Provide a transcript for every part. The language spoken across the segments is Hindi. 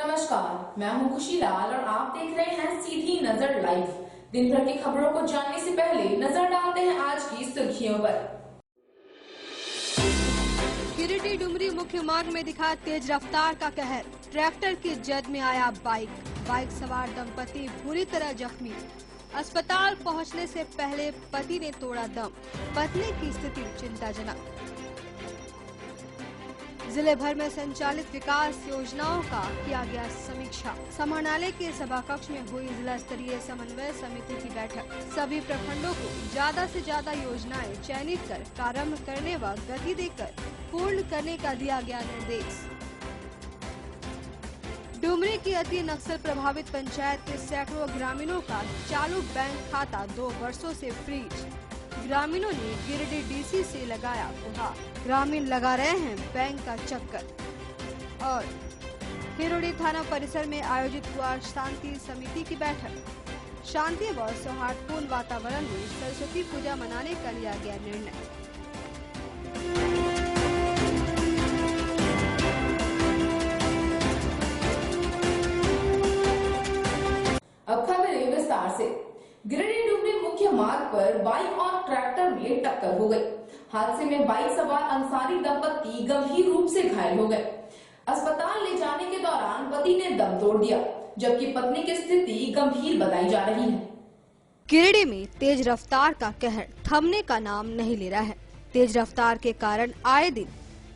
नमस्कार, मैं हूं खुशी लाल और आप देख रहे हैं सीधी नजर लाइव। दिन भर की खबरों को जानने से पहले नजर डालते हैं आज की सुर्खियों पर। गिरिडीह डुमरी मुख्य मार्ग में दिखा तेज रफ्तार का कहर। ट्रैक्टर की जद में आया बाइक सवार दंपति बुरी तरह जख्मी। अस्पताल पहुंचने से पहले पति ने तोड़ा दम, पत्नी की स्थिति चिंताजनक। जिले भर में संचालित विकास योजनाओं का किया गया समीक्षा। समाहरणालय के सभा कक्ष में हुई जिला स्तरीय समन्वय समिति की बैठक। सभी प्रखंडों को ज्यादा से ज्यादा योजनाएं चयनित कर प्रारंभ करने व गति देकर पूर्ण करने का दिया गया निर्देश। डुमरी की अति नक्सल प्रभावित पंचायत के सैकड़ों ग्रामीणों का चालू बैंक खाता 2 वर्षों से फ्रीज। ग्रामीणों ने गिरिडीह डीसी से लगाया गुहार। ग्रामीण लगा रहे हैं बैंक का चक्कर। और हिरोडी थाना परिसर में आयोजित हुआ शांति समिति की बैठक। शांति व सौहार्दपूर्ण वातावरण में सरस्वती पूजा मनाने का लिया गया निर्णय। अब खबरें विस्तार से। गिरिडीह डुमरी मुख्य मार्ग पर बाइक और ट्रैक्टर में टक्कर हो गई। हादसे में बाइक सवार अंसारी दंपति गंभीर रूप से घायल हो गए। अस्पताल ले जाने के दौरान पति ने दम तोड़ दिया, जबकि पत्नी की स्थिति गंभीर बताई जा रही है। गिरिडीह में तेज रफ्तार का कहर थमने का नाम नहीं ले रहा है। तेज रफ्तार के कारण आए दिन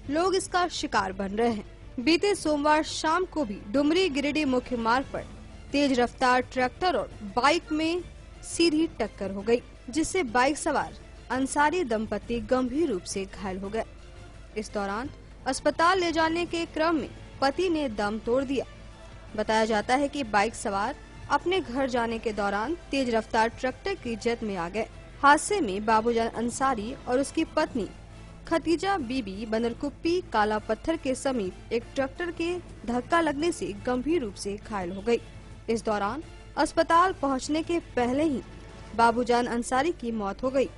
लोग इसका शिकार बन रहे हैं। बीते सोमवार शाम को भी डुमरी गिरिडीह मुख्य मार्ग पर तेज रफ्तार ट्रैक्टर और बाइक में सीधी टक्कर हो गई, जिससे बाइक सवार अंसारी दंपति गंभीर रूप से घायल हो गए। इस दौरान अस्पताल ले जाने के क्रम में पति ने दम तोड़ दिया। बताया जाता है कि बाइक सवार अपने घर जाने के दौरान तेज रफ्तार ट्रैक्टर की जद में आ गए। हादसे में बाबूजान अंसारी और उसकी पत्नी खतीजा बीबी बंदरकुप्पी काला पत्थर के समीप एक ट्रैक्टर के धक्का लगने से गंभीर रूप से घायल हो गई। इस दौरान अस्पताल पहुंचने के पहले ही बाबूजान अंसारी की मौत हो गई।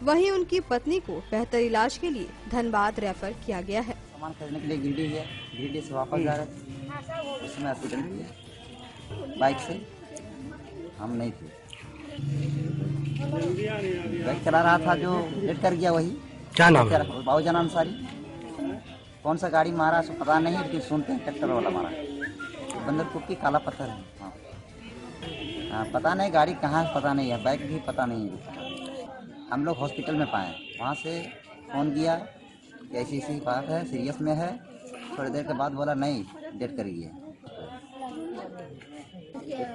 वहीं उनकी पत्नी को बेहतर इलाज के लिए धनबाद रेफर किया गया है। सामान खरीदने के लिए गिरिडीह से वापस जा रहे थे, उसमें एक्सीडेंट किया। बाइक से हम नहीं थे, बाइक चला रहा था जो डेट कर गया। वही क्या नाम है? बाबूजान अंसारी। कौन सा गाड़ी मारा सो पता नहीं, लेकिन सुनते हैं ट्रैक्टर वाला मारा। बंदरकुप्पी काला पत्थर है। हाँ, पता नहीं गाड़ी कहाँ है, पता नहीं है, बाइक भी पता नहीं है। हम लोग हॉस्पिटल में पाए, वहाँ से फ़ोन किया कि ऐसी बात है, सीरियस में है। थोड़ी देर के बाद बोला नहीं, डेट करिए।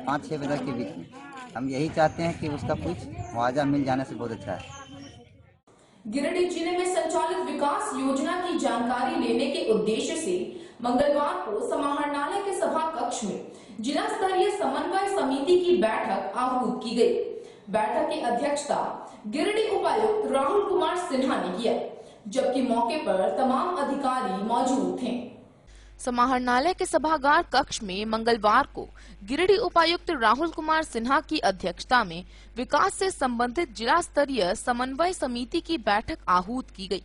5-6 बजे के बीच में हम यही चाहते हैं कि उसका कुछ मुआवजा मिल जाने से बहुत अच्छा है। गिरिडीह जिले में संचालित विकास योजना की जानकारी लेने के उद्देश्य से मंगलवार को समाहरणालय के सभा कक्ष में जिला स्तरीय समन्वय समिति की बैठक आहूत की गई। बैठक की अध्यक्षता गिरिडीह उपायुक्त राहुल कुमार सिन्हा ने किया, जबकि मौके पर तमाम अधिकारी मौजूद थे। समाहरणालय के सभागार कक्ष में मंगलवार को गिरिडीह उपायुक्त राहुल कुमार सिन्हा की अध्यक्षता में विकास से संबंधित जिला स्तरीय समन्वय समिति की बैठक आहूत की गई।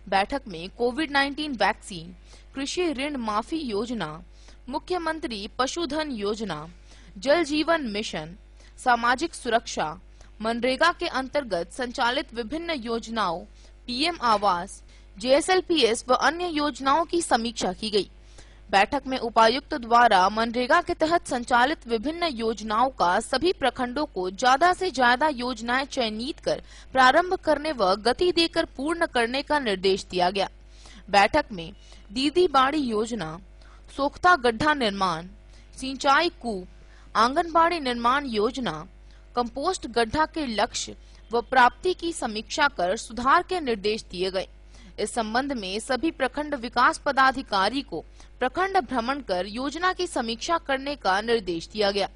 बैठक में कोविड-19 वैक्सीन, कृषि ऋण माफी योजना, मुख्यमंत्री पशुधन योजना, जल जीवन मिशन, सामाजिक सुरक्षा, मनरेगा के अंतर्गत संचालित विभिन्न योजनाओं, पीएम आवास, जेएसएलपीएस व अन्य योजनाओं की समीक्षा की गई। बैठक में उपायुक्त द्वारा मनरेगा के तहत संचालित विभिन्न योजनाओं का सभी प्रखंडों को ज्यादा से ज्यादा योजनाएं चयनित कर प्रारंभ करने व गति देकर पूर्ण करने का निर्देश दिया गया। बैठक में दीदी बाड़ी योजना, सोख्ता गड्ढा निर्माण, सिंचाई कूप, आंगनबाड़ी निर्माण योजना, कंपोस्ट गड्ढा के लक्ष्य व प्राप्ति की समीक्षा कर सुधार के निर्देश दिए गए। इस संबंध में सभी प्रखंड विकास पदाधिकारी को प्रखंड भ्रमण कर योजना की समीक्षा करने का निर्देश दिया गया।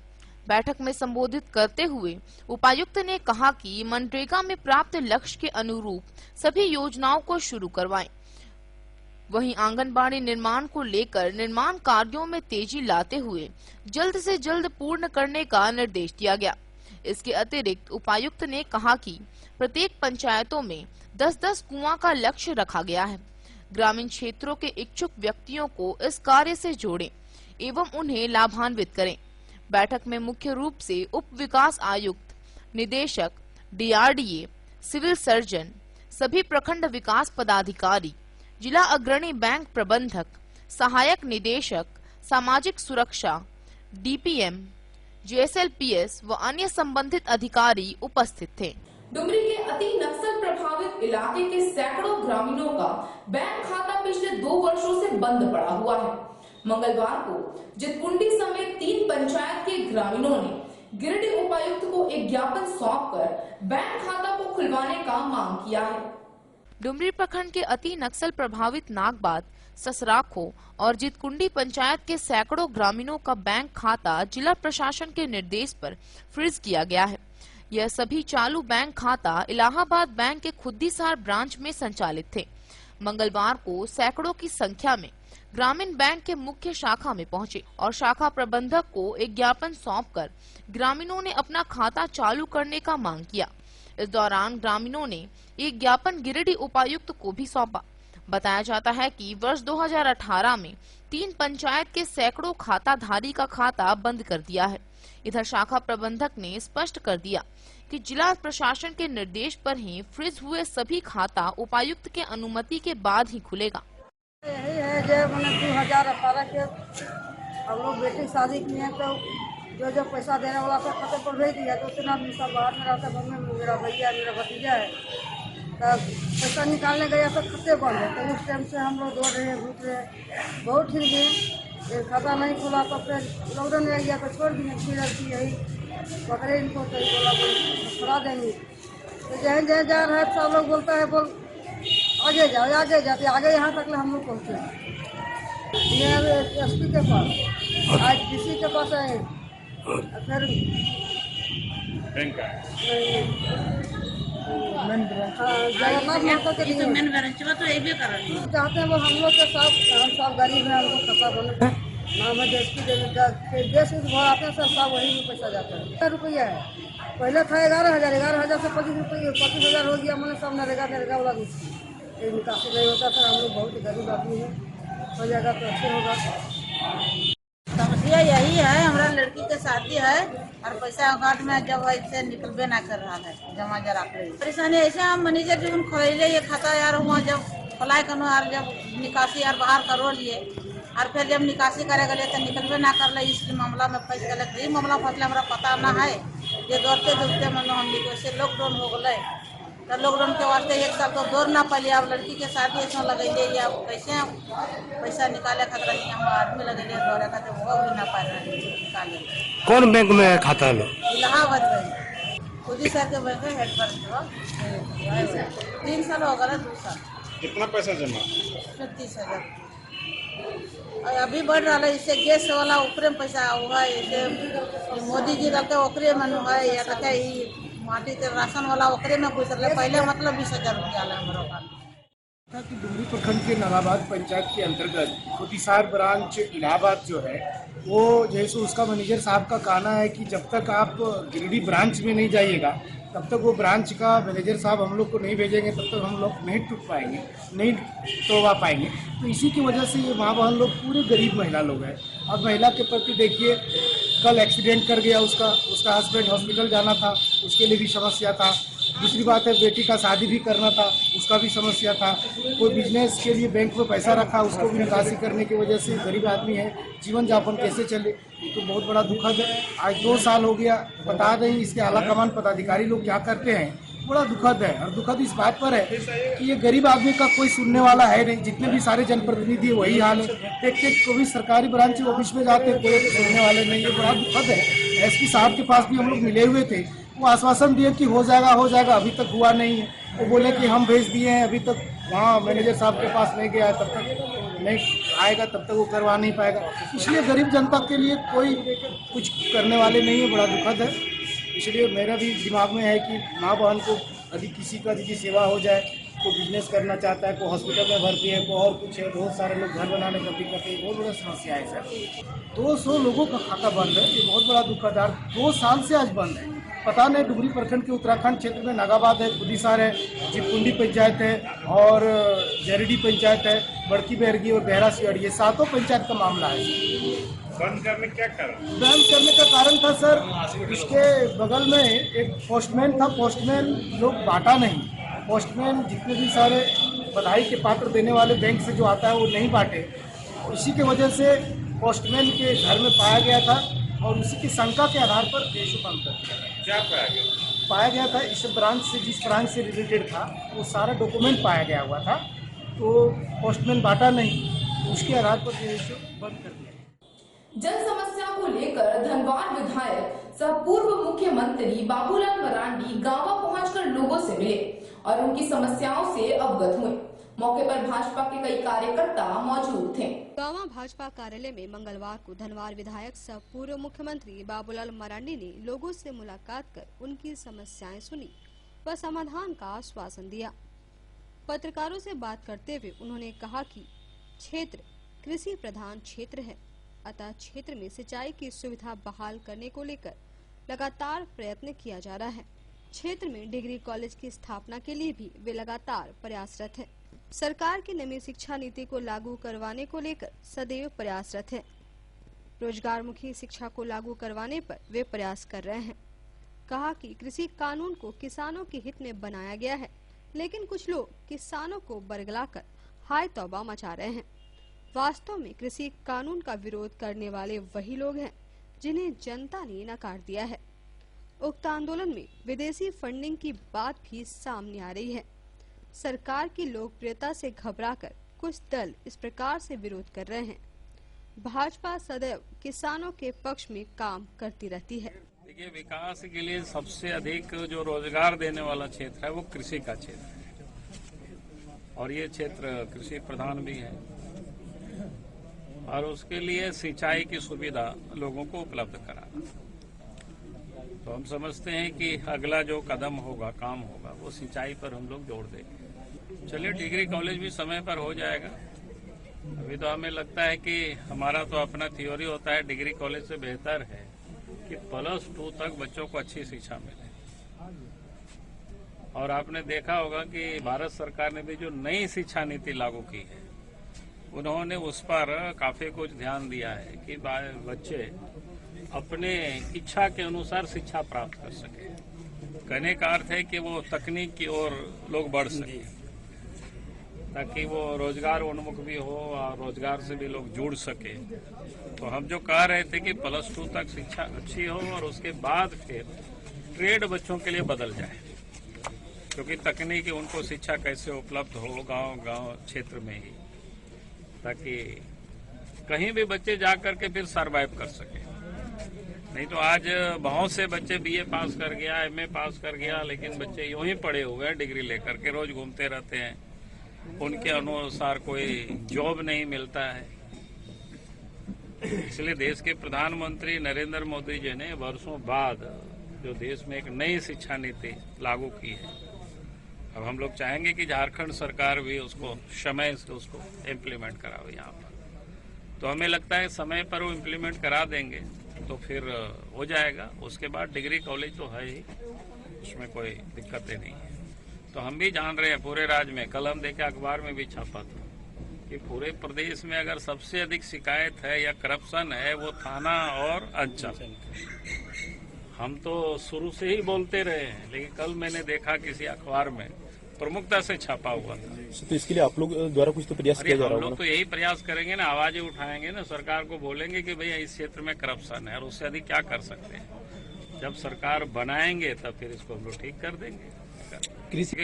बैठक में संबोधित करते हुए उपायुक्त ने कहा कि मनरेगा में प्राप्त लक्ष्य के अनुरूप सभी योजनाओं को शुरू करवाएं। वहीं आंगनबाड़ी निर्माण को लेकर निर्माण कार्यों में तेजी लाते हुए जल्द से जल्द पूर्ण करने का निर्देश दिया गया। इसके अतिरिक्त उपायुक्त ने कहा कि प्रत्येक पंचायतों में 10-10 कुआं का लक्ष्य रखा गया है। ग्रामीण क्षेत्रों के इच्छुक व्यक्तियों को इस कार्य से जोड़ें। एवं उन्हें लाभान्वित करें। बैठक में मुख्य रूप से उप विकास आयुक्त, निदेशक, DRDA, सिविल सर्जन, सभी प्रखंड विकास पदाधिकारी, जिला अग्रणी बैंक प्रबंधक, सहायक निदेशक, सामाजिक सुरक्षा, DPM, JSLPS व अन्य संबंधित अधिकारी उपस्थित थे। डुमरी के अति नक्सल प्रभावित इलाके के सैकड़ों ग्रामीणों का बैंक खाता पिछले 2 वर्षों से बंद पड़ा हुआ है। मंगलवार को जितकुंडी समेत 3 पंचायत के ग्रामीणों ने गिरिडीह उपायुक्त को एक ज्ञापन सौंपकर बैंक खाता को खुलवाने का मांग किया है। डुमरी प्रखंड के अति नक्सल प्रभावित नागबाद, ससराखो और जितकुंडी पंचायत के सैकड़ों ग्रामीणों का बैंक खाता जिला प्रशासन के निर्देश पर फ्रीज किया गया है। यह सभी चालू बैंक खाता इलाहाबाद बैंक के खुद्दीसार ब्रांच में संचालित थे। मंगलवार को सैकड़ों की संख्या में ग्रामीण बैंक के मुख्य शाखा में पहुंचे और शाखा प्रबंधक को एक ज्ञापन सौंपकर ग्रामीणों ने अपना खाता चालू करने का मांग किया। इस दौरान ग्रामीणों ने एक ज्ञापन गिरिडीह उपायुक्त को भी सौंपा। बताया जाता है कि वर्ष 2018 में 3 पंचायत के सैकड़ों खाताधारी का खाता बंद कर दिया है। इधर शाखा प्रबंधक ने स्पष्ट कर दिया कि जिला प्रशासन के निर्देश पर ही फ्रीज हुए सभी खाता उपायुक्त के अनुमति के बाद ही खुलेगा। यही है जो मैंने 2018 के हम लोग बेटी की शादी किए हैं, तो जो पैसा देने वाला सब खाते पर भेज दिया। तो उतना आदमी सब बाहर में रहता है, मम्मी मेरा भैया मेरा भतीजा है, तब पैसा निकालने गया तो खाते बंद है। तो उस टाइम से हम लोग दौड़ रहे घूट रहे, बहुत फिर गए, फिर खाता नहीं खुला तो फिर लॉकडाउन में गया तो छोड़ दिए। फिर लड़की यही पकड़े इनको तो बोला छोड़ा देंगे। तो जहाँ जहाँ जा रहा है सब लोग बोलता है बोल आगे जाओ आगे जाते आगे यहाँ तक हम लोग पहुँचे। SP के पास आज DC के पास आए, फिर जगन्नाथ माता के लिए चाहते हैं वो हम लोग के साथ। हम सब गरीब हैं, हमको खाता बने नाम है देश आते हैं सर, सब वही में पैसा जाता है। 1,000 रुपया है, पहले था 11,000 से 25,000 हो गया। मैंने सब नरेगा वाला निकासी नहीं होता था। हम लोग बहुत गरीब आदमी हैं, हो जाएगा तो अच्छे होगा। समस्या यही है, हमारा लड़की के शादी है और पैसा अकाउंट में जब ऐसे निकलबे ना कर रहा है, जमा जरा कर परेशानी ऐसे हम मैनेजर जीवन खोले ये खाता यार हुआ जब अप्लाई करो और जब निकासी यार बाहर करो लिए और फिर जब निकासी करे गए तो निकलबे ना कर ले। इसलिए मामला में फंस गए। यही मामला फंसले हमारा पता ना है। ये दौड़ते दौड़ते मन हम वैसे लॉकडाउन हो गए तो लॉकडाउन के वास्ते 1 साल तो दौड़ ना पाली। अब लड़की के शादी ऐसा लगेले या कैसे पैसा निकाले खतरा नहीं हम आदमी लगेले दौड़े खाते वो भी ना पाए निकाले। कौन बैंक में खाता है? इलाहाबाद बैंक, खुदी सर के बैंक है हेड पर। 3 साल हो गए, 2 साल। कितना पैसा जमा? 30,000। अभी बढ़ रहा है, इससे गैस वाला ऊपर में पैसा हुआ है, इसे मोदी जी का ओकरे में है या कहते माटी के राशन वाला ओकरे में घुस रहे। पहले मतलब 20,000 रुपया हमारा था कि डुमरी प्रखंड के नागाबाद पंचायत के अंतर्गत खुद्दीसार ब्रांच इलाहाबाद जो है वो जैसे उसका मैनेजर साहब का कहना है कि जब तक आप गिरिडीह ब्रांच में नहीं जाइएगा तब तक वो ब्रांच का मैनेजर साहब हम लोग को नहीं भेजेंगे, तब तक हम लोग नहीं टूट पाएंगे, नहीं तोड़वा पाएंगे। तो इसी की वजह से ये माँ बहन लोग पूरे गरीब महिला लोग हैं। अब महिला के प्रति देखिए, कल एक्सीडेंट कर गया उसका हस्बैंड हॉस्पिटल जाना था, उसके लिए भी समस्या था। दूसरी बात है बेटी का शादी भी करना था, उसका भी समस्या था। कोई बिजनेस के लिए बैंक में पैसा रखा, उसको भी निकासी करने की वजह से गरीब आदमी है, जीवन यापन कैसे चले, ये तो बहुत बड़ा दुखद है। आज 2 साल हो गया, बता दें इसके आला कमान पदाधिकारी लोग क्या करते हैं, बड़ा दुखद है। और दुखद इस बात पर है कि ये गरीब आदमी का कोई सुनने वाला है नहीं। जितने भी सारे जनप्रतिनिधि वही हाल है, एक को भी सरकारी ब्रांच ऑफिस में जाते कोई सुनने वाले नहीं, ये बड़ा दुखद है। SP साहब के पास भी हम लोग मिले हुए थे, वो आश्वासन दिए कि हो जाएगा, अभी तक हुआ नहीं है। वो बोले कि हम भेज दिए हैं, अभी तक वहाँ मैनेजर साहब के पास नहीं गया, तब तक नहीं आएगा, तब तक वो करवा नहीं पाएगा। इसलिए गरीब जनता के लिए कोई कुछ करने वाले नहीं है, बड़ा दुखद है। इसलिए मेरा भी दिमाग में है कि माँ बहन को यदि किसी का यदि सेवा हो जाए, कोई बिजनेस करना चाहता है, कोई हॉस्पिटल में भर्ती है, कोई और कुछ है, बहुत सारे लोग घर बनाने का दिक्कत है, बहुत बड़ा समस्या है सर। 200 लोगों का खाता बंद है, ये बहुत बड़ा दुखदार 2 साल से आज बंद है। पता नहीं डुमरी प्रखंड के उत्तराखंड क्षेत्र में नागाबाद है, खुद्दीसार है, जितकुंडी पंचायत है और जरीडी पंचायत है, बड़की बैरगी और गहरा सियाड़ी, ये 7 पंचायत का मामला है। बंद करने क्या कारण? बंद करने का कारण था सर, उसके बगल में एक पोस्टमैन था, पोस्टमैन लोग बांटा नहीं, पोस्टमैन जितने भी सारे बधाई के पात्र देने वाले बैंक से जो आता है वो नहीं बांटे, इसी की वजह से पोस्टमैन के घर में पाया गया था और उसी की शंका के आधार पर केस बंद कर दिया। क्या पाया गया था इस ब्रांच से, जिस ब्रांच से रिलेटेड था वो सारा डॉक्यूमेंट पाया गया हुआ था, तो पोस्टमैन बांटा नहीं, उसके आधार पर केस बंद कर दिया। जन समस्या को लेकर धनबाद विधायक सह पूर्व मुख्यमंत्री बाबूलाल मरांडी गांवा पहुंचकर लोगों से मिले और उनकी समस्याओं से अवगत हुए। मौके पर भाजपा के कई कार्यकर्ता मौजूद थे। गांवा भाजपा कार्यालय में मंगलवार को धनबाद विधायक सह पूर्व मुख्यमंत्री बाबूलाल मरांडी ने लोगों से मुलाकात कर उनकी समस्याएं सुनी व समाधान का आश्वासन दिया। पत्रकारों से बात करते हुए उन्होंने कहा कि क्षेत्र कृषि प्रधान क्षेत्र है, अतः क्षेत्र में सिंचाई की सुविधा बहाल करने को लेकर लगातार प्रयत्न किया जा रहा है। क्षेत्र में डिग्री कॉलेज की स्थापना के लिए भी वे लगातार प्रयासरत है। सरकार की नई शिक्षा नीति को लागू करवाने को लेकर सदैव प्रयासरत है। रोजगारमुखी शिक्षा को लागू करवाने पर वे प्रयास कर रहे हैं। कहा कि कृषि कानून को किसानों के हित में बनाया गया है, लेकिन कुछ लोग किसानों को बरगलाकर हाय तौबा मचा रहे हैं। वास्तव में कृषि कानून का विरोध करने वाले वही लोग हैं जिन्हें जनता ने नकार दिया है। उक्त आंदोलन में विदेशी फंडिंग की बात भी सामने आ रही है। सरकार की लोकप्रियता से घबराकर कुछ दल इस प्रकार से विरोध कर रहे हैं। भाजपा सदैव किसानों के पक्ष में काम करती रहती है। देखिए, विकास के लिए सबसे अधिक जो रोजगार देने वाला क्षेत्र है वो कृषि का क्षेत्र है और ये क्षेत्र कृषि प्रधान भी है और उसके लिए सिंचाई की सुविधा लोगों को उपलब्ध कराना। तो हम समझते हैं कि अगला जो कदम होगा, काम होगा, वो सिंचाई पर हम लोग जोड़ देंगे। चलिए, डिग्री कॉलेज भी समय पर हो जाएगा। अभी तो हमें लगता है कि हमारा तो अपना थ्योरी होता है, डिग्री कॉलेज से बेहतर है कि +2 तक बच्चों को अच्छी शिक्षा मिले। और आपने देखा होगा कि भारत सरकार ने भी जो नई शिक्षा नीति लागू की है, उन्होंने उस पर काफी कुछ ध्यान दिया है कि बच्चे अपने इच्छा के अनुसार शिक्षा प्राप्त कर सके। कहने का अर्थ है कि वो तकनीक की ओर लोग बढ़ सके, ताकि वो रोजगार उन्मुख भी हो और रोजगार से भी लोग जुड़ सके। तो हम जो कह रहे थे कि +2 तक शिक्षा अच्छी हो और उसके बाद फिर ट्रेड बच्चों के लिए बदल जाए, क्योंकि तकनीकी उनको शिक्षा कैसे उपलब्ध हो गांव क्षेत्र में ही, ताकि कहीं भी बच्चे जा करके फिर सरवाइव कर सके। नहीं तो आज बहुत से बच्चे BA पास कर गया, MA पास कर गया, लेकिन बच्चे यूं ही पड़े हुए हैं डिग्री लेकर के, रोज घूमते रहते हैं, उनके अनुसार कोई जॉब नहीं मिलता है। इसलिए देश के प्रधानमंत्री नरेंद्र मोदी जी ने वर्षों बाद जो देश में एक नई शिक्षा नीति लागू की है, अब हम लोग चाहेंगे कि झारखंड सरकार भी उसको समय से उसको इम्प्लीमेंट करावे यहाँ पर। तो हमें लगता है समय पर वो इम्प्लीमेंट करा देंगे तो फिर हो जाएगा। उसके बाद डिग्री कॉलेज तो है ही, उसमें कोई दिक्कतें नहीं है। तो हम भी जान रहे हैं पूरे राज्य में, कल हम देखे अखबार में भी छापा था कि पूरे प्रदेश में अगर सबसे अधिक शिकायत है या करप्शन है वो थाना और अंचल। हम तो शुरू से ही बोलते रहे हैं, लेकिन कल मैंने देखा किसी अखबार में प्रमुखता से छापा हुआ था। तो इसके लिए आप लोग द्वारा कुछ तो प्रयास किया जा रहा होगा? हम लोग तो यही प्रयास करेंगे ना, आवाजें उठाएंगे ना, सरकार को बोलेंगे कि भैया इस क्षेत्र में करप्शन है और उससे अधिक क्या कर सकते हैं। जब सरकार बनाएंगे तब फिर इसको हम लोग ठीक कर देंगे।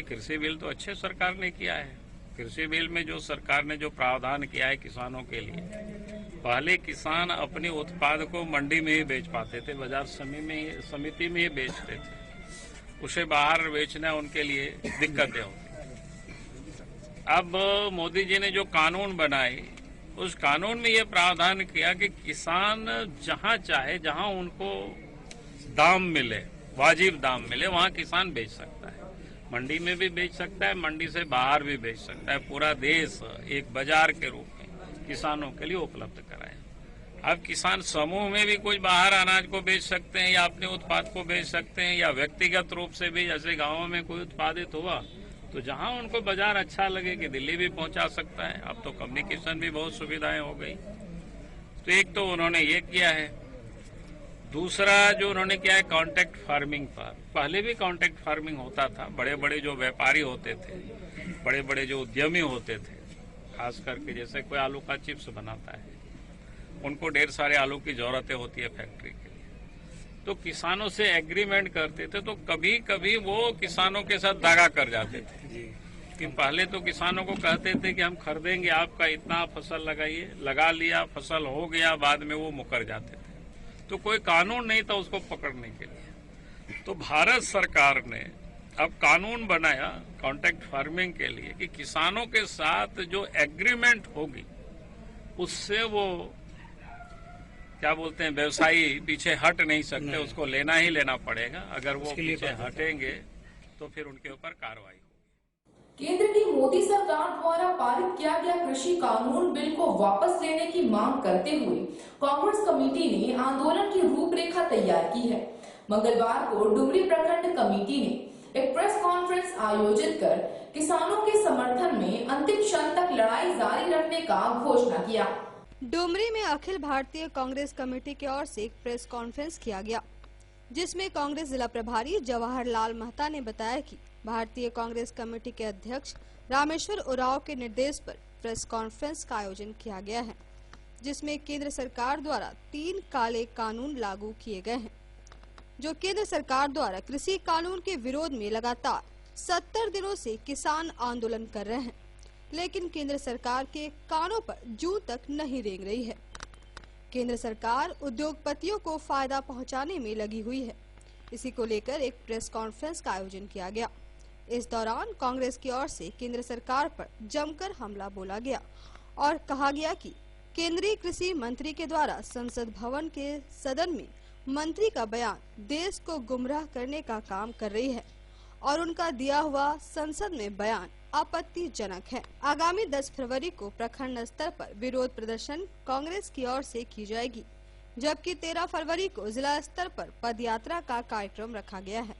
कृषि बिल तो अच्छे सरकार ने किया है। कृषि बिल में जो सरकार ने जो प्रावधान किया है किसानों के लिए, पहले किसान अपने उत्पाद को मंडी में ही बेच पाते थे, बाजार समिति में ही बेचते थे, उसे बाहर बेचना उनके लिए दिक्कतें होती। अब मोदी जी ने जो कानून बनाए, उस कानून में ये प्रावधान किया कि किसान जहां चाहे, जहां उनको दाम मिले, वाजिब दाम मिले, वहां किसान बेच सकता है। मंडी में भी बेच सकता है, मंडी से बाहर भी बेच सकता है। पूरा देश एक बाजार के रूप में किसानों के लिए उपलब्ध कराए। अब किसान समूह में भी कुछ बाहर अनाज को बेच सकते हैं या अपने उत्पाद को बेच सकते हैं, या व्यक्तिगत रूप से भी, जैसे गाँवों में कोई उत्पादित हुआ तो जहां उनको बाजार अच्छा लगे कि दिल्ली भी पहुंचा सकता है। अब तो कम्युनिकेशन भी बहुत सुविधाएं हो गई। तो एक तो उन्होंने ये किया है, दूसरा जो उन्होंने किया है कॉन्ट्रैक्ट फार्मिंग पर। पहले भी कॉन्ट्रैक्ट फार्मिंग होता था, बड़े बड़े जो व्यापारी होते थे, बड़े बड़े जो उद्यमी होते थे, खास करके जैसे कोई आलू का चिप्स बनाता है, उनको ढेर सारे आलू की जरूरतें होती है फैक्ट्री के लिए, तो किसानों से एग्रीमेंट करते थे, तो कभी कभी वो किसानों के साथ दागा कर जाते थे कि पहले तो किसानों को कहते थे कि हम खरीदेंगे आपका, इतना फसल लगाइए, लगा लिया, फसल हो गया, बाद में वो मुकर जाते थे, तो कोई कानून नहीं था उसको पकड़ने के लिए। तो भारत सरकार ने अब कानून बनाया कॉन्ट्रैक्ट फार्मिंग के लिए कि किसानों के साथ जो एग्रीमेंट होगी उससे वो क्या बोलते हैं व्यवसायी पीछे हट नहीं सकते, उसको लेना ही लेना पड़ेगा। अगर वो पीछे हटेंगे तो फिर उनके ऊपर कार्रवाई। केंद्र की मोदी सरकार द्वारा पारित किया गया कृषि कानून बिल को वापस लेने की मांग करते हुए कांग्रेस कमेटी ने आंदोलन की रूपरेखा तैयार की है। मंगलवार को डुमरी प्रखंड कमेटी ने एक प्रेस कॉन्फ्रेंस आयोजित कर किसानों के समर्थन में अंतिम क्षण तक लड़ाई जारी रखने का घोषणा किया। डुमरी में अखिल भारतीय कांग्रेस कमेटी की ओर से एक प्रेस कॉन्फ्रेंस किया गया, जिसमें कांग्रेस जिला प्रभारी जवाहरलाल महता ने बताया कि भारतीय कांग्रेस कमेटी के अध्यक्ष रामेश्वर उरांव के निर्देश पर प्रेस कॉन्फ्रेंस का आयोजन किया गया है, जिसमें केंद्र सरकार द्वारा 3 काले कानून लागू किए गए हैं, जो केंद्र सरकार द्वारा कृषि कानून के विरोध में लगातार 70 दिनों से किसान आंदोलन कर रहे हैं, लेकिन केंद्र सरकार के कानों पर जूं तक नहीं रेंग रही है। केंद्र सरकार उद्योगपतियों को फायदा पहुंचाने में लगी हुई है। इसी को लेकर एक प्रेस कॉन्फ्रेंस का आयोजन किया गया। इस दौरान कांग्रेस की ओर से केंद्र सरकार पर जमकर हमला बोला गया और कहा गया कि केंद्रीय कृषि मंत्री के द्वारा संसद भवन के सदन में मंत्री का बयान देश को गुमराह करने का काम कर रही है और उनका दिया हुआ संसद में बयान आपत्तिजनक है। आगामी 10 फरवरी को प्रखंड स्तर पर विरोध प्रदर्शन कांग्रेस की ओर से की जाएगी, जबकि 13 फरवरी को जिला स्तर पर पदयात्रा का कार्यक्रम रखा गया है।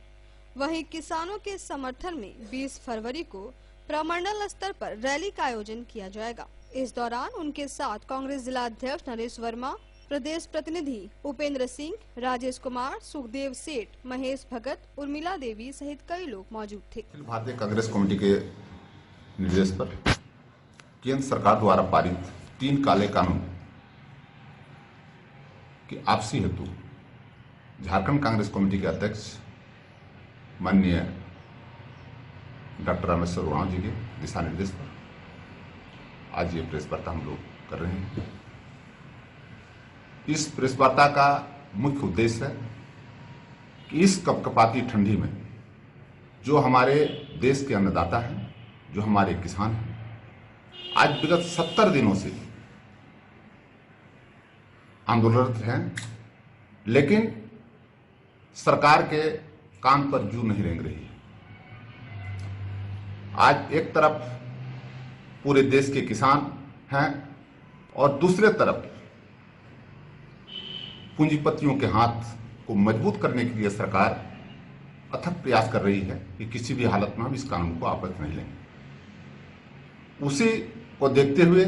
वहीं किसानों के समर्थन में 20 फरवरी को प्रमंडल स्तर पर रैली का आयोजन किया जाएगा। इस दौरान उनके साथ कांग्रेस जिला अध्यक्ष नरेश वर्मा, प्रदेश प्रतिनिधि उपेंद्र सिंह, राजेश कुमार, सुखदेव सेठ, महेश भगत, उर्मिला देवी सहित कई लोग मौजूद थे। भारतीय कांग्रेस कमेटी के निर्देश पर केंद्र सरकार द्वारा पारित 3 काले कानून की आपसी हेतु झारखंड कांग्रेस कमेटी के अध्यक्ष माननीय डॉक्टर रामेश्वर उरांव जी के दिशा निर्देश पर आज ये प्रेस वार्ता हम लोग कर रहे हैं। इस प्रेस वार्ता का मुख्य उद्देश्य है कि इस कपकपाती ठंडी में जो हमारे देश के अन्नदाता हैं, जो हमारे किसान हैं, आज विगत 70 दिनों से आंदोलनरत हैं, लेकिन सरकार के कान पर जूं नहीं रेंग रही है। आज एक तरफ पूरे देश के किसान हैं और दूसरे तरफ पूंजीपतियों के हाथ को मजबूत करने के लिए सरकार अथक प्रयास कर रही है कि किसी भी हालत में हम इस कानून को आपस नहीं लेंगे। उसी को देखते हुए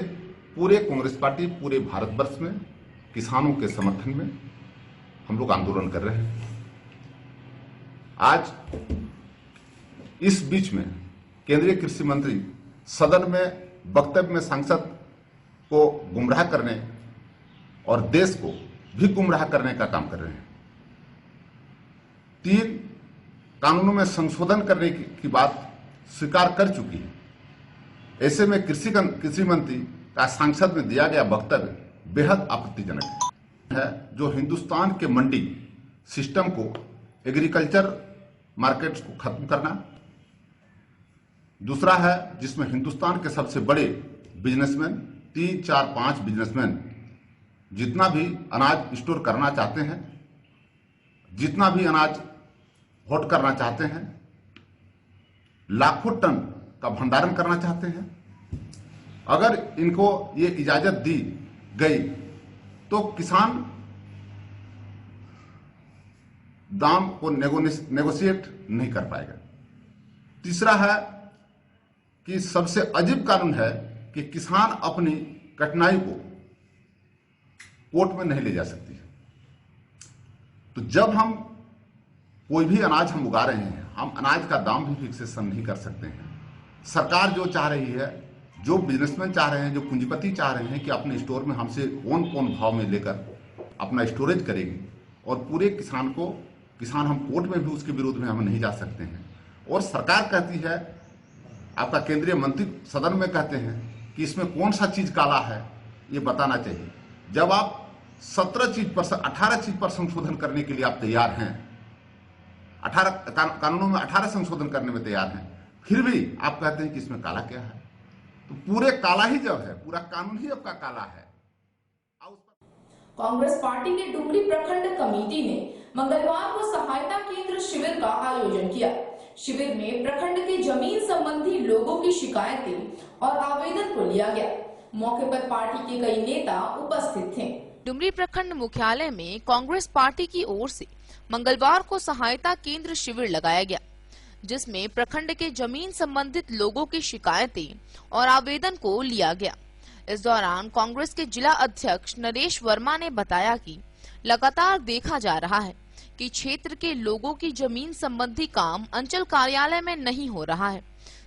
पूरे कांग्रेस पार्टी पूरे भारतवर्ष में किसानों के समर्थन में हम लोग आंदोलन कर रहे हैं। आज इस बीच में केंद्रीय कृषि मंत्री सदन में वक्तव्य में सांसद को गुमराह करने और देश को भी गुमराह करने का काम कर रहे हैं। 3 कानूनों में संशोधन करने की बात स्वीकार कर चुकी है। ऐसे में कृषि मंत्री का सांसद में दिया गया वक्तव्य बेहद आपत्तिजनक है, जो हिंदुस्तान के मंडी सिस्टम को, एग्रीकल्चर मार्केट्स को खत्म करना। दूसरा है जिसमें हिंदुस्तान के सबसे बड़े बिजनेसमैन 3, 4, 5 बिजनेसमैन जितना भी अनाज स्टोर करना चाहते हैं, जितना भी अनाज होल्ड करना चाहते हैं, लाखों टन का भंडारण करना चाहते हैं, अगर इनको ये इजाजत दी गई तो किसान दाम को नेगोशिएट नहीं कर पाएगा। तीसरा है कि सबसे अजीब कानून है कि किसान अपनी कठिनाई को कोर्ट में नहीं ले जा सकती। तो जब हम कोई भी अनाज हम उगा रहे हैं, हम अनाज का दाम भी फिक्सेशन नहीं कर सकते हैं। सरकार जो चाह रही है, जो बिजनेसमैन चाह रहे हैं, जो पूंजीपति चाह रहे हैं कि अपने स्टोर में हमसे कौन भाव में लेकर अपना स्टोरेज करेगी, और पूरे किसान हम कोर्ट में भी उसके विरोध में हम नहीं जा सकते हैं। और सरकार कहती है, आपका केंद्रीय मंत्री सदन में कहते हैं कि इसमें कौन सा चीज काला है ये बताना चाहिए। जब आप 18 चीज पर संशोधन करने के लिए आप तैयार हैं, 18 कानूनों में 18 संशोधन करने में तैयार हैं, फिर भी आप कहते हैं कि इसमें काला क्या है। तो पूरे काला ही जब है, पूरा कानून ही आपका काला है। कांग्रेस पार्टी के डुमरी प्रखंड कमेटी ने मंगलवार को सहायता केंद्र शिविर का आयोजन किया। शिविर में प्रखंड के जमीन संबंधी लोगों की शिकायतें और आवेदन को लिया गया। मौके पर पार्टी के कई नेता उपस्थित थे। डुमरी प्रखंड मुख्यालय में कांग्रेस पार्टी की ओर से मंगलवार को सहायता केंद्र शिविर लगाया गया, जिसमें प्रखंड के जमीन संबंधित लोगों की शिकायतें और आवेदन को लिया गया। इस दौरान कांग्रेस के जिला अध्यक्ष नरेश वर्मा ने बताया कि लगातार देखा जा रहा है कि क्षेत्र के लोगों की जमीन संबंधी काम अंचल कार्यालय में नहीं हो रहा है,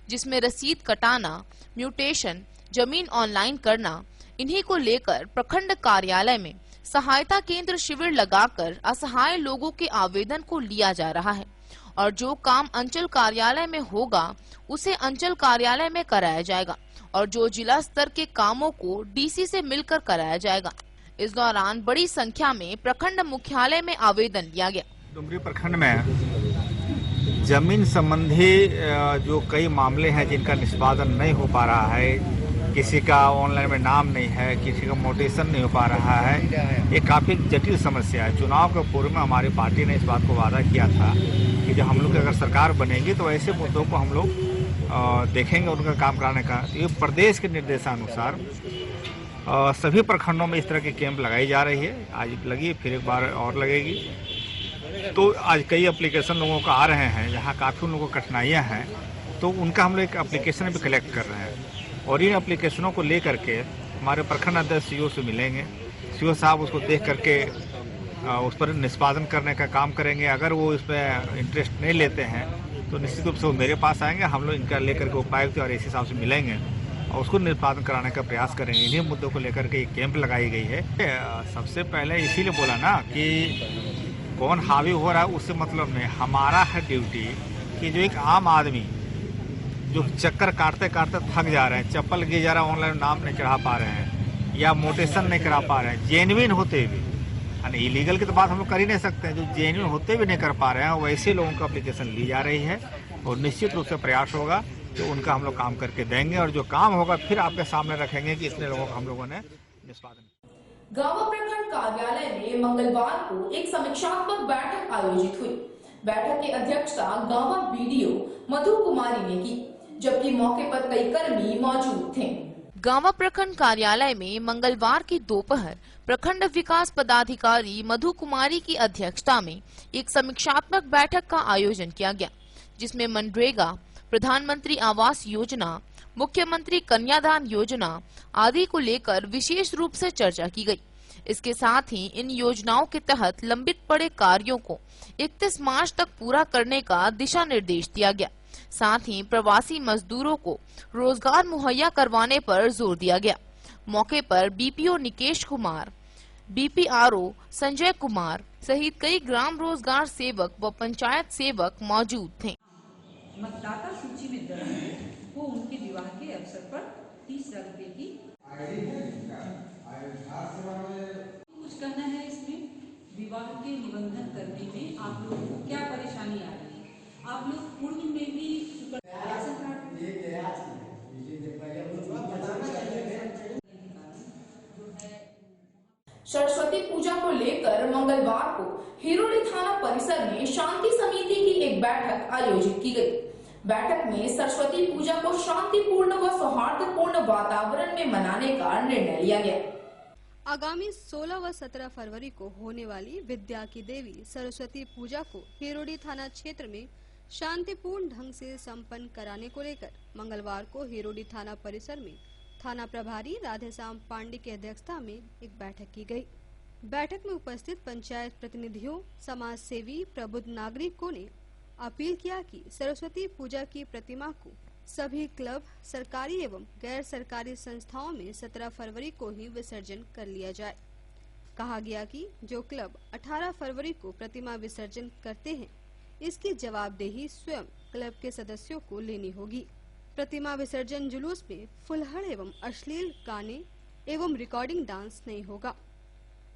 जिसमें रसीद कटाना, म्यूटेशन, जमीन ऑनलाइन करना, इन्हीं को लेकर प्रखंड कार्यालय में सहायता केंद्र शिविर लगाकर असहाय लोगों के आवेदन को लिया जा रहा है, और जो काम अंचल कार्यालय में होगा उसे अंचल कार्यालय में कराया जाएगा, और जो जिला स्तर के कामों को डीसी से मिलकर कराया जाएगा। इस दौरान बड़ी संख्या में प्रखंड मुख्यालय में आवेदन लिया गया। डुमरी प्रखंड में जमीन संबंधी जो कई मामले हैं जिनका निष्पादन नहीं हो पा रहा है, किसी का ऑनलाइन में नाम नहीं है, किसी का मोटेशन नहीं हो पा रहा है, ये काफ़ी जटिल समस्या है। चुनाव के पूर्व में हमारी पार्टी ने इस बात को वादा किया था कि जब हम लोग की अगर सरकार बनेगी तो ऐसे मुद्दों को हम लोग देखेंगे, उनका काम कराने का। ये प्रदेश के निर्देशानुसार सभी प्रखंडों में इस तरह के कैंप लगाई जा रही है। आज लगी, फिर एक बार और लगेगी। तो आज कई एप्लीकेशन लोगों का आ रहे हैं, जहाँ काफ़ी उन लोगों को कठिनाइयाँ हैं, तो उनका हम लोग एक एप्लीकेशन भी कलेक्ट कर रहे हैं, और इन एप्लीकेशनों को ले करके हमारे प्रखंड अध्यक्ष सीओ से मिलेंगे। सीओ साहब उसको देख करके उस पर निष्पादन करने का काम करेंगे। अगर वो इस पर इंटरेस्ट नहीं लेते हैं तो निश्चित रूप से वो मेरे पास आएंगे, हम लोग इनका लेकर के उपायुक्त और एसी साहब से मिलेंगे और उसको निष्पादन कराने का प्रयास करेंगे। इन्हीं मुद्दों को लेकर के कैंप लगाई गई है। सबसे पहले इसीलिए बोला ना कि कौन हावी हो रहा है उससे मतलब नहीं, हमारा है ड्यूटी कि जो एक आम आदमी जो चक्कर काटते काटते थक जा रहे हैं, चप्पल गिर जा रहा है, ऑनलाइन नाम नहीं चढ़ा पा रहे हैं या मोटेशन नहीं करा पा रहे हैं, जेन्युइन होते भी, यानी इलीगल की तो बात हम लोग कर ही नहीं सकते हैं, जो जेन्युइन होते भी नहीं कर पा रहे हैं वैसे लोगों को एप्लीकेशन ली जा रही है, और निश्चित रूप से प्रयास होगा कि उनका हम लोग काम करके देंगे, और जो काम होगा फिर आपके सामने रखेंगे कि इतने लोगों को हम लोगों ने निष्पादन। गांव प्रखंड कार्यालय में मंगलवार को एक समीक्षात्मक बैठक आयोजित हुई। बैठक की अध्यक्षता गांव बीडीओ मधु कुमारी ने की, जबकि मौके पर कई कर्मी मौजूद थे। गांवा प्रखंड कार्यालय में मंगलवार की दोपहर प्रखंड विकास पदाधिकारी मधु कुमारी की अध्यक्षता में एक समीक्षात्मक बैठक का आयोजन किया गया, जिसमें मनरेगा, प्रधानमंत्री आवास योजना, मुख्यमंत्री कन्यादान योजना आदि को लेकर विशेष रूप से चर्चा की गई। इसके साथ ही इन योजनाओं के तहत लंबित पड़े कार्यों को 31 मार्च तक पूरा करने का दिशा निर्देश दिया गया। साथ ही प्रवासी मजदूरों को रोजगार मुहैया करवाने पर जोर दिया गया। मौके पर बीपीओ निकेश कुमार, बीपीआरओ संजय कुमार सहित कई ग्राम रोजगार सेवक व पंचायत सेवक मौजूद थे। मतदाता सूची में दर्ज है वो उनके विवाह के अवसर पर 30,000 रुपए की कुछ कहना है। इसमें विवाह के निबंधन करने में आप लोगों को क्या परेशानी आ रही है? आप लोग पूर्व में भी सरस्वती पूजा को लेकर मंगलवार को हिरोली थाना परिसर में शांति समिति की एक बैठक आयोजित की गई। बैठक में सरस्वती पूजा को शांतिपूर्ण व सौहार्दपूर्ण वातावरण में मनाने का निर्णय लिया गया। आगामी 16 व 17 फरवरी को होने वाली विद्या की देवी सरस्वती पूजा को हिरोली थाना क्षेत्र में शांतिपूर्ण ढंग से संपन्न कराने को लेकर मंगलवार को हिरोली थाना परिसर में थाना प्रभारी राधेश्याम पांडे की अध्यक्षता में एक बैठक की गई। बैठक में उपस्थित पंचायत प्रतिनिधियों, समाज सेवी, प्रबुद्ध नागरिकों ने अपील किया कि सरस्वती पूजा की प्रतिमा को सभी क्लब, सरकारी एवं गैर सरकारी संस्थाओं में 17 फरवरी को ही विसर्जन कर लिया जाए। कहा गया कि जो क्लब 18 फरवरी को प्रतिमा विसर्जन करते हैं, इसकी जवाबदेही स्वयं क्लब के सदस्यों को लेनी होगी। प्रतिमा विसर्जन जुलूस में फुलहड़ एवं अश्लील गाने एवं रिकॉर्डिंग डांस नहीं होगा।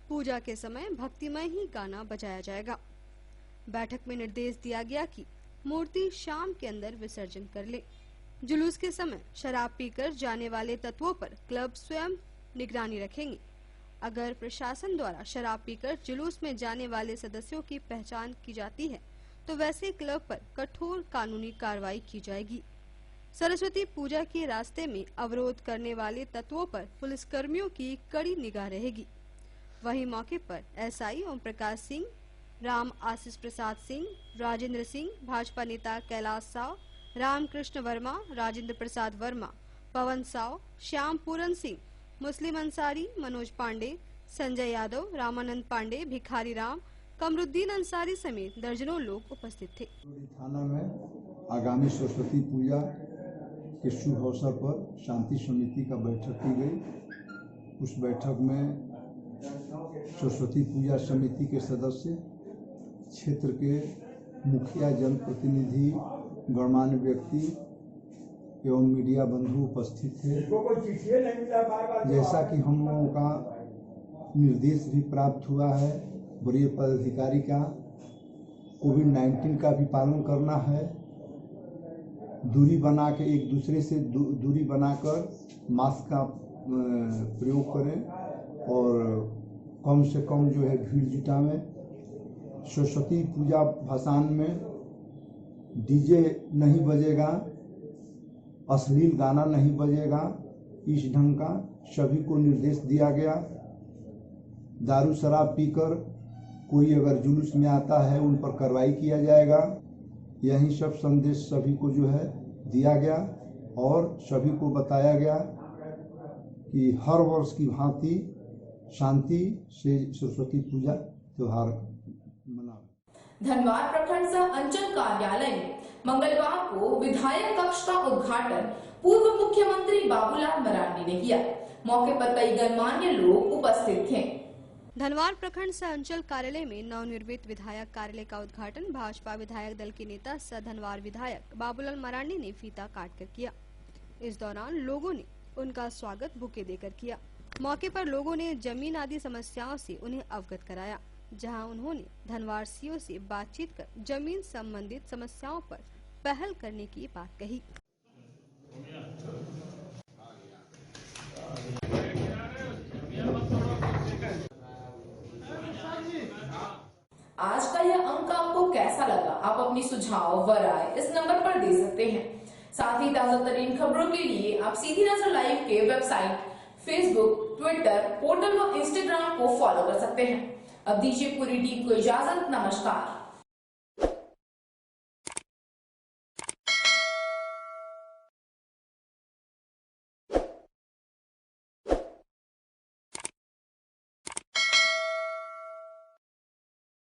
पूजा के समय भक्तिमय ही गाना बजाया जाएगा। बैठक में निर्देश दिया गया कि मूर्ति शाम के अंदर विसर्जन कर ले। जुलूस के समय शराब पीकर जाने वाले तत्वों पर क्लब स्वयं निगरानी रखेंगे। अगर प्रशासन द्वारा शराब पीकर जुलूस में जाने वाले सदस्यों की पहचान की जाती है तो वैसे क्लब पर कठोर कानूनी कार्रवाई की जाएगी। सरस्वती पूजा के रास्ते में अवरोध करने वाले तत्वों पर पुलिसकर्मियों की कड़ी निगाह रहेगी। वहीं मौके पर एसआई ओम प्रकाश सिंह, राम आशीष प्रसाद सिंह, राजेंद्र सिंह, भाजपा नेता कैलाश साव, रामकृष्ण वर्मा, राजेंद्र प्रसाद वर्मा, पवन साव, श्याम पूरन सिंह, मुस्लिम अंसारी, मनोज पांडे, संजय यादव, रामानंद पांडे, भिखारी राम, कमरुद्दीन अंसारी समेत दर्जनों लोग उपस्थित थे। थाना में आगामी सरस्वती पूजा के शुभ अवसर पर शांति समिति का बैठक की गई। उस बैठक में सरस्वती पूजा समिति के सदस्य, क्षेत्र के मुखिया, जनप्रतिनिधि, गणमान्य व्यक्ति एवं मीडिया बंधु उपस्थित थे। जैसा कि हम लोगों का निर्देश भी प्राप्त हुआ है वरीय पदाधिकारी का, कोविड-19 का भी पालन करना है। दूरी बना के एक दूसरे से दूरी बनाकर मास्क का प्रयोग करें और कम से कम जो है भीड़ जुटावें। सरस्वती पूजा भसान में डीजे नहीं बजेगा, अश्लील गाना नहीं बजेगा। इस ढंग का सभी को निर्देश दिया गया। दारू शराब पीकर कोई अगर जुलूस में आता है उन पर कार्रवाई किया जाएगा। यही सब संदेश सभी को जो है दिया गया और सभी को बताया गया कि हर वर्ष की भांति शांति से सरस्वती पूजा त्योहार मनाएं। धनवार प्रखंड सह अंचल कार्यालय में मंगलवार को विधायक कक्ष का उद्घाटन पूर्व मुख्यमंत्री बाबूलाल मरांडी ने किया। मौके पर कई गणमान्य लोग उपस्थित थे। धनवार प्रखंड सह अंचल कार्यालय में नवनिर्मित विधायक कार्यालय का उद्घाटन भाजपा विधायक दल के नेता सह धनवार विधायक बाबूलाल मरांडी ने फीता काटकर किया। इस दौरान लोगों ने उनका स्वागत बुके देकर किया। मौके पर लोगों ने जमीन आदि समस्याओं से उन्हें अवगत कराया, जहां उन्होंने धनवार सीओ से बातचीत कर जमीन संबंधित समस्याओं पर पहल करने की बात कही। आज का यह अंक आपको कैसा लगा? आप अपनी सुझाव व राय इस नंबर पर दे सकते हैं। साथ ही ताजा तरीन खबरों के लिए आप सीधी नजर लाइव के वेबसाइट, फेसबुक, ट्विटर, पोर्टल व इंस्टाग्राम को फॉलो कर सकते हैं। अब दीजिए पूरी टीम को इजाजत। नमस्कार।